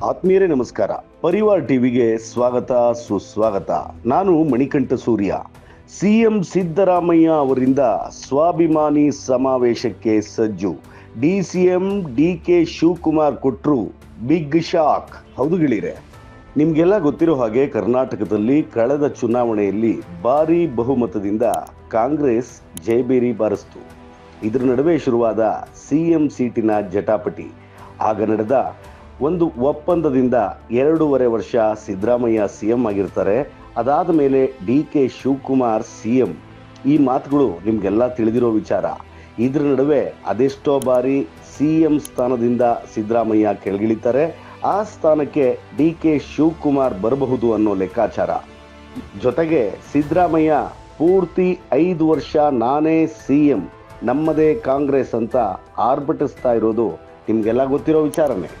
ಆತ್ಮೀಯರೇ ನಮಸ್ಕಾರ. ಪರಿವಾರ್ ಟಿವಿಗೆ ಸ್ವಾಗತ ಸುಸ್ವಾಗತ. ನಾನು ಮಣಿಕಂಠ ಸೂರ್ಯ. ಸಿಎಂ ಸಿದ್ದರಾಮಯ್ಯ ಅವರಿಂದ ಸ್ವಾಭಿಮಾನಿ ಸಮಾವೇಶಕ್ಕೆ ಸಜ್ಜು. ಡಿಸಿಎಂ ಡಿಕೆ ಶಿವಕುಮಾರ್ ಕೊಟ್ರು ಬಿಗ್ ಶಾಕ್. ಹೌದು ಗೆಳೆಯರೆ, ನಿಮ್ಗೆಲ್ಲ ಗೊತ್ತಿರೋ ಹಾಗೆ ಕರ್ನಾಟಕದಲ್ಲಿ ಕಳೆದ ಚುನಾವಣೆಯಲ್ಲಿ ಭಾರೀ ಬಹುಮತದಿಂದ ಕಾಂಗ್ರೆಸ್ ಜಯಬೇರಿ ಬಾರಿಸಿತು. ಇದರ ನಡುವೆ ಶುರುವಾದ ಸಿಎಂ ಸೀಟಿನ ಜಟಾಪಟಿ. ಆಗ ನಡೆದ ಒಂದು ಒಪ್ಪಂದದಿಂದ 2.5 ವರ್ಷ ಸಿದ್ದರಾಮಯ್ಯ ಸಿಎಂ ಆಗಿರ್ತಾರೆ. ಅದಾದ ಮೇಲೆ ಡಿಕೆ ಶಿವಕುಮಾರ್ ಸಿಎಂ. ಈ ಮಾತುಗಳು ನಿಮಗೆಲ್ಲ ತಿಳಿದಿರೋ ವಿಚಾರ. ಇದರ ನಡುವೆ ಅದೆಷ್ಟೋ ಬಾರಿ ಸಿಎಂ ಸ್ಥಾನದಿಂದ ಸಿದ್ದರಾಮಯ್ಯ ಕೆಳಗಿಳಿತಾರೆ. ಆ ಸ್ಥಾನಕ್ಕೆ ಡಿಕೆ ಶಿವಕುಮಾರ್ ಬರಬಹುದು ಅನ್ನೋ ಲೆಕ್ಕಾಚಾರ. ಜೊತೆಗೆ ಸಿದ್ದರಾಮಯ್ಯ ಪೂರ್ತಿ 5 ವರ್ಷ ನಾನೇ ಸಿಎಂ, ನಮ್ಮದೇ ಕಾಂಗ್ರೆಸ್ ಅಂತ ಆರ್ಭಟಿಸ್ತಾ ಇರೋದು ನಿಮಗೆಲ್ಲ ಗೊತ್ತಿರೋ ವಿಚಾರನೇ.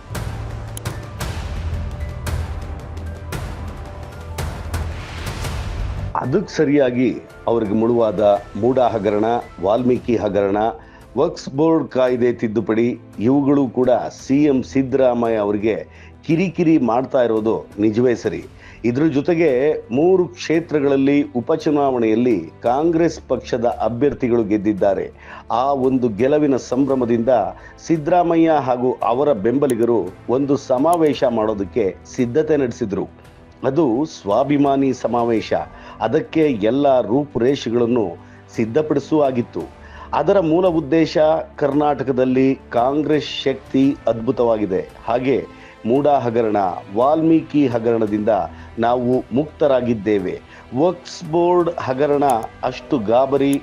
ಅದಕ್ಕೆ ಸರಿಯಾಗಿ ಅವ್ರಿಗೆ ಮುಳುವಾದ ಮೂಡಾ ಹಗರಣ, ವಾಲ್ಮೀಕಿ ಹಗರಣ, ವಕ್ಫ್ ಬೋರ್ಡ್ ಕಾಯ್ದೆ ತಿದ್ದುಪಡಿ, ಇವುಗಳು ಕೂಡ ಸಿಎಂ ಸಿದ್ದರಾಮಯ್ಯ ಅವರಿಗೆ ಕಿರಿಕಿರಿ ಮಾಡ್ತಾ ಇರೋದು ನಿಜವೇ ಸರಿ. ಇದ್ರ ಜೊತೆಗೆ 3 ಕ್ಷೇತ್ರಗಳಲ್ಲಿ ಉಪಚುನಾವಣೆಯಲ್ಲಿ ಕಾಂಗ್ರೆಸ್ ಪಕ್ಷದ ಅಭ್ಯರ್ಥಿಗಳು ಗೆದ್ದಿದ್ದಾರೆ. ಆ ಒಂದು ಗೆಲುವಿನ ಸಂಭ್ರಮದಿಂದ ಸಿದ್ದರಾಮಯ್ಯ ಹಾಗೂ ಅವರ ಬೆಂಬಲಿಗರು ಒಂದು ಸಮಾವೇಶ ಮಾಡೋದಕ್ಕೆ ಸಿದ್ಧತೆ ನಡೆಸಿದ್ರು. ಅದು ಸ್ವಾಭಿಮಾನಿ ಸಮಾವೇಶ. ಅದಕ್ಕೆ ಎಲ್ಲ ರೂಪುರೇಷೆಗಳನ್ನು ಸಿದ್ಧಪಡಿಸುವಾಗಿತ್ತು. ಅದರ ಮೂಲ ಉದ್ದೇಶ ಕರ್ನಾಟಕದಲ್ಲಿ ಕಾಂಗ್ರೆಸ್ ಶಕ್ತಿ ಅದ್ಭುತವಾಗಿದೆ, ಹಾಗೆ ಮೂಡಾ ಹಗರಣ, ವಾಲ್ಮೀಕಿ ಹಗರಣದಿಂದ ನಾವು ಮುಕ್ತರಾಗಿದ್ದೇವೆ, ವಕ್ಫ್ ಬೋರ್ಡ್ ಹಗರಣ ಅಷ್ಟು ಗಾಬರಿ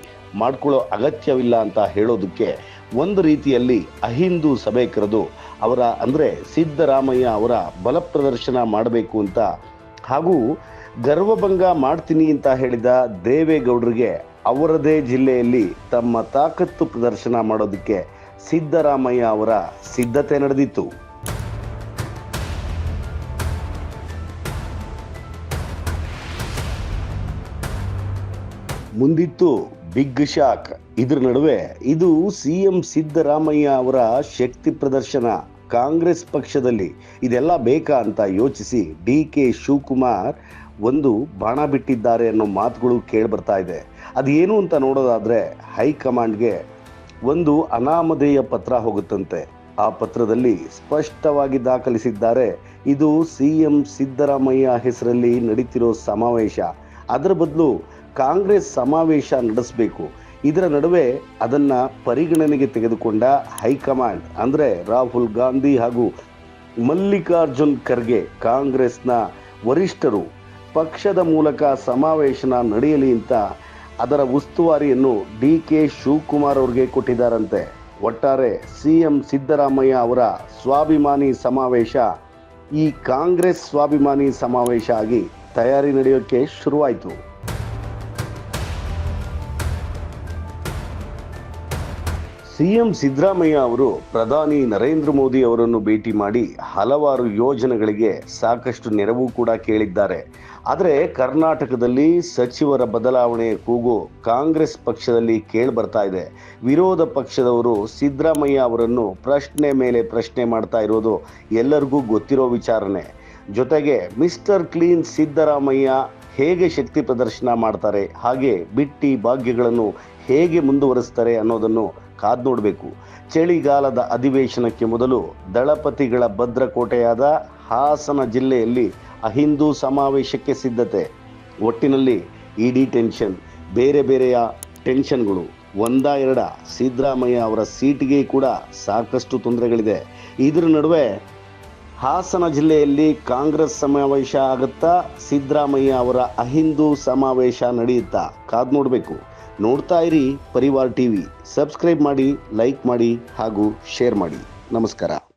ಮಾಡ್ಕೊಳ್ಳೋ ಅಗತ್ಯವಿಲ್ಲ ಅಂತ ಹೇಳೋದಕ್ಕೆ ಒಂದು ರೀತಿಯಲ್ಲಿ ಅಹಿಂದು ಸಭೆ ಕರೆದು ಅವರ ಅಂದರೆ ಸಿದ್ದರಾಮಯ್ಯ ಅವರ ಬಲ ಪ್ರದರ್ಶನ ಮಾಡಬೇಕು ಅಂತ, ಹಾಗೂ ಗರ್ವಭಂಗ ಮಾಡ್ತೀನಿ ಅಂತ ಹೇಳಿದ ದೇವೇಗೌಡರಿಗೆ ಅವರದೇ ಜಿಲ್ಲೆಯಲ್ಲಿ ತಮ್ಮ ತಾಕತ್ತು ಪ್ರದರ್ಶನ ಮಾಡೋದಕ್ಕೆ ಸಿದ್ದರಾಮಯ್ಯ ಅವರ ಸಿದ್ಧತೆ ನಡೆದಿತ್ತು. ಮುಂದಿತ್ತು ಬಿಗ್ ಶಾಕ್. ಇದ್ರ ನಡುವೆ ಇದು ಸಿಎಂ ಸಿದ್ದರಾಮಯ್ಯ ಅವರ ಶಕ್ತಿ ಪ್ರದರ್ಶನ ಕಾಂಗ್ರೆಸ್ ಪಕ್ಷದಲ್ಲಿ ಇದೆಲ್ಲ ಬೇಕಾ ಅಂತ ಯೋಚಿಸಿ ಡಿಕೆ ಶಿವಕುಮಾರ್ ಒಂದು ಬಾಣ ಬಿಟ್ಟಿದ್ದಾರೆ ಅನ್ನೋ ಮಾತುಗಳು ಕೇಳಿಬರ್ತಾ ಇದೆ. ಅದೇನು ಅಂತ ನೋಡೋದಾದ್ರೆ ಹೈಕಮಾಂಡ್ಗೆ ಒಂದು ಅನಾಮಧೇಯ ಪತ್ರ ಹೋಗುತ್ತಂತೆ. ಆ ಪತ್ರದಲ್ಲಿ ಸ್ಪಷ್ಟವಾಗಿ ದಾಖಲಿಸಿದ್ದಾರೆ, ಇದು ಸಿಎಂ ಸಿದ್ದರಾಮಯ್ಯ ಹೆಸರಲ್ಲಿ ನಡೀತಿರೋ ಸಮಾವೇಶ, ಅದರ ಬದಲು ಕಾಂಗ್ರೆಸ್ ಸಮಾವೇಶ ನಡೆಸಬೇಕು. ಇದರ ನಡುವೆ ಅದನ್ನ ಪರಿಗಣನೆಗೆ ತೆಗೆದುಕೊಂಡ ಹೈಕಮಾಂಡ್ ಅಂದರೆ ರಾಹುಲ್ ಗಾಂಧಿ ಹಾಗೂ ಮಲ್ಲಿಕಾರ್ಜುನ್ ಖರ್ಗೆ ಕಾಂಗ್ರೆಸ್ನ ವರಿಷ್ಠರು ಪಕ್ಷದ ಮೂಲಕ ಸಮಾವೇಶನ ನಡೆಯಲಿ ಅಂತ ಅದರ ಉಸ್ತುವಾರಿಯನ್ನು ಡಿಕೆ ಶಿವಕುಮಾರ್ ಅವರಿಗೆ ಕೊಟ್ಟಿದ್ದಾರಂತೆ. ಒಟ್ಟಾರೆ ಸಿಎಂ ಸಿದ್ದರಾಮಯ್ಯ ಅವರ ಸ್ವಾಭಿಮಾನಿ ಸಮಾವೇಶ ಈ ಕಾಂಗ್ರೆಸ್ ಸ್ವಾಭಿಮಾನಿ ಸಮಾವೇಶ ಆಗಿ ತಯಾರಿ ನಡೆಯೋಕ್ಕೆ ಶುರುವಾಯಿತು. ಸಿಎಂ ಸಿದ್ದರಾಮಯ್ಯ ಅವರು ಪ್ರಧಾನಿ ನರೇಂದ್ರ ಮೋದಿ ಅವರನ್ನು ಭೇಟಿ ಮಾಡಿ ಹಲವಾರು ಯೋಜನೆಗಳಿಗೆ ಸಾಕಷ್ಟು ನೆರವು ಕೂಡ ಕೇಳಿದ್ದಾರೆ. ಆದರೆ ಕರ್ನಾಟಕದಲ್ಲಿ ಸಚಿವರ ಬದಲಾವಣೆ ಕೂಗು ಕಾಂಗ್ರೆಸ್ ಪಕ್ಷದಲ್ಲಿ ಕೇಳಿಬರ್ತಾ ಇದೆ. ವಿರೋಧ ಪಕ್ಷದವರು ಸಿದ್ದರಾಮಯ್ಯ ಅವರನ್ನು ಪ್ರಶ್ನೆ ಮೇಲೆ ಪ್ರಶ್ನೆ ಮಾಡ್ತಾ ಇರೋದು ಎಲ್ಲರಿಗೂ ಗೊತ್ತಿರೋ ವಿಚಾರನೆ. ಜೊತೆಗೆ ಮಿಸ್ಟರ್ ಕ್ಲೀನ್ ಸಿದ್ದರಾಮಯ್ಯ ಹೇಗೆ ಶಕ್ತಿ ಪ್ರದರ್ಶನ ಮಾಡ್ತಾರೆ, ಹಾಗೆ ಬಿಟ್ಟಿ ಭಾಗ್ಯಗಳನ್ನು ಹೇಗೆ ಮುಂದುವರಿಸ್ತಾರೆ ಅನ್ನೋದನ್ನು ಕಾದು ನೋಡಬೇಕು. ಚಳಿಗಾಲದ ಅಧಿವೇಶನಕ್ಕೆ ಮೊದಲು ದಳಪತಿಗಳ ಭದ್ರಕೋಟೆಯಾದ ಹಾಸನ ಜಿಲ್ಲೆಯಲ್ಲಿ ಅಹಿಂದು ಸಮಾವೇಶಕ್ಕೆ ಸಿದ್ಧತೆ. ಒಟ್ಟಿನಲ್ಲಿ ಇಡಿ ಟೆನ್ಷನ್, ಬೇರೆ ಬೇರೆಯ ಟೆನ್ಷನ್ಗಳು ಒಂದ ಎರಡ, ಸಿದ್ದರಾಮಯ್ಯ ಅವರ ಸೀಟಿಗೆ ಕೂಡ ಸಾಕಷ್ಟು ತೊಂದರೆಗಳಿದೆ. ಇದರ ನಡುವೆ ಹಾಸನ ಜಿಲ್ಲೆಯಲ್ಲಿ ಕಾಂಗ್ರೆಸ್ ಸಮಾವೇಶ ಆಗುತ್ತಾ, ಸಿದ್ದರಾಮಯ್ಯ ಅವರ ಅಹಿಂದು ಸಮಾವೇಶ ನಡೆಯುತ್ತಾ? ಕಾದು ನೋಡಬೇಕು. ನೋಡ್ತಾ ಇರಿ ಪರಿವಾರ್ ಟಿವಿ. ಸಬ್ಸ್ಕ್ರೈಬ್ ಮಾಡಿ, ಲೈಕ್ ಮಾಡಿ ಹಾಗೂ ಶೇರ್ ಮಾಡಿ. ನಮಸ್ಕಾರ.